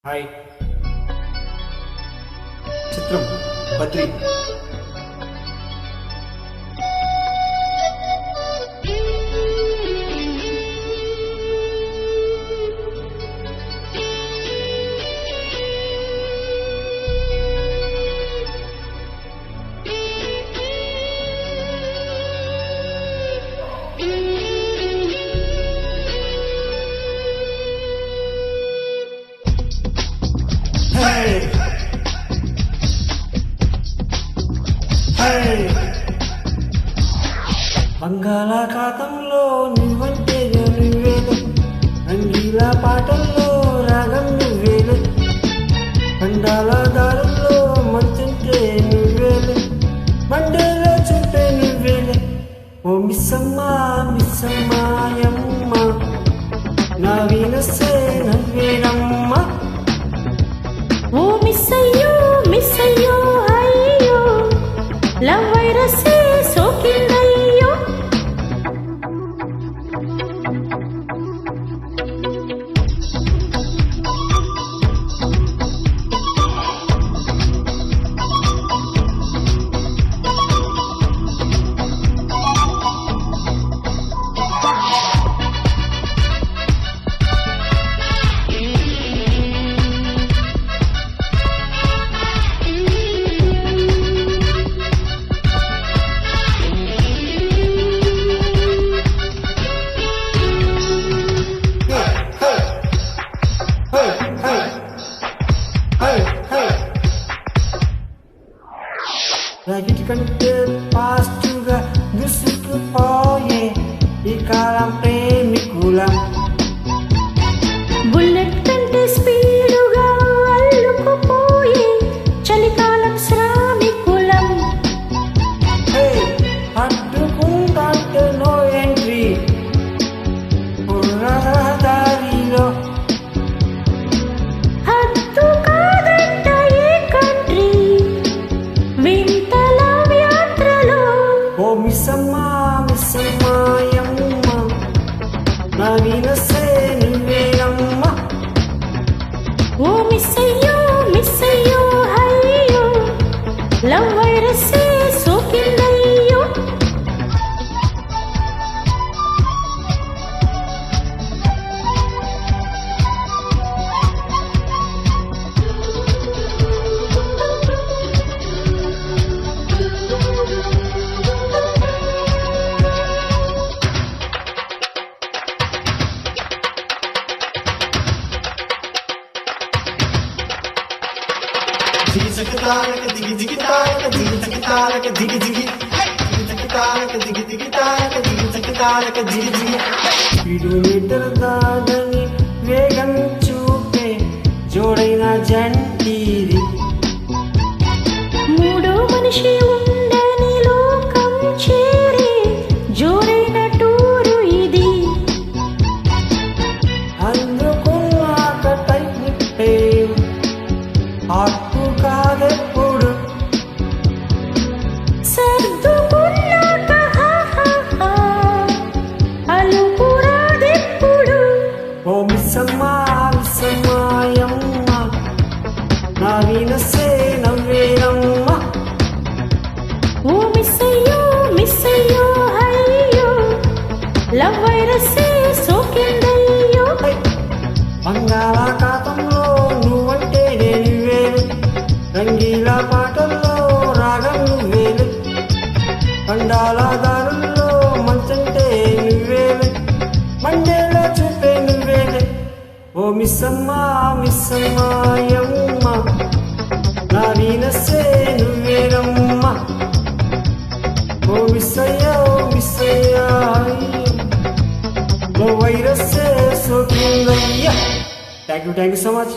Hi చిత్రం బద్రి బంగాళాఖాతంలో నువ్వంటే నువ్వేలే, రంగీల పాటల్లో రాగం నువ్వేలే, పండాల దారుల్లో మంచంటే నువ్వేలే, మండేలో చూపే నువ్వేలే. ఓ మిస్సమ్మా మిస్సమ్మాయమ్మ, నా వీనస్సే నవ్వేనమ్మా. ఓ మిస్సయ్యో మిస్సయ్యో అయ్యో, లవ్ వైరస్సే సోకిందయ్యో. Lagi కంటే పాస్టుగా దూసుకుపోయే ఈ కాలం ప్రేమికులం, బుల్లెట్ కంటే స్పీడుగా అల్లుకుపోయే చలికాలం శ్రామికులం. అడ్డుకుంటే నో ఎంట్రీ రహదారిలో, హద్దు కాదంట ఏ కంట్రీ వింతల యాత్రలో. ఓ మిస్సమ్మా మిస్సమ్మాయమ్మ, నా వీనస్సే నువ్వేనమ్మా. ఓ మిస్సయ్యో మిస్సయ్యో అయ్యో, లవ్ వైరస్సే సోకిందయ్యో. జిగి జిగి తారక జిగి జిగి తారక జిగి జిగి తారక జిగి జిగి జిగి జిగి తారక జిగి జిగి తారక జిగి జిగి తారక జిగి జిగి. కిలోమీటర్ దాదని వేగం చూపే జోడైన జంటీది, మూడో మనిషి ఉండని లోకం చేరే జోరైన టూరు ఇది. అందుకున్నాక టైనిప్పే అప్పు కాదెప్పుడు, సర్దుకున్నాక అలుపురాదెప్పుడు. ఓ మిస్సమ్మా మిస్సమ్మాయమ్మ, నా వీనస్సే నవ్వేనమ్మా. ఓ మిస్సయ్యో మిస్సయ్యో అయ్యో, లవ్ వైరస్సే సోకిందయ్యో. బంగాళాఖాతంలో నువ్వంటే నువ్వేలే, రంగీల పాటల్లో రాగం నువ్వేలే, పండాల దారుల్లో మంచంటే నువ్వేలే, మండేలో చూపే నువ్వేలే. ఓ మిస్సమ్మా మిస్సమ్మాయమ్మ, నా వీనస్సే నువ్వేనమ్మా. ఓ మిస్సయ్యా అయ్యో, ఓ వైరస్సే సోకిందయ్యా. Thank you so much.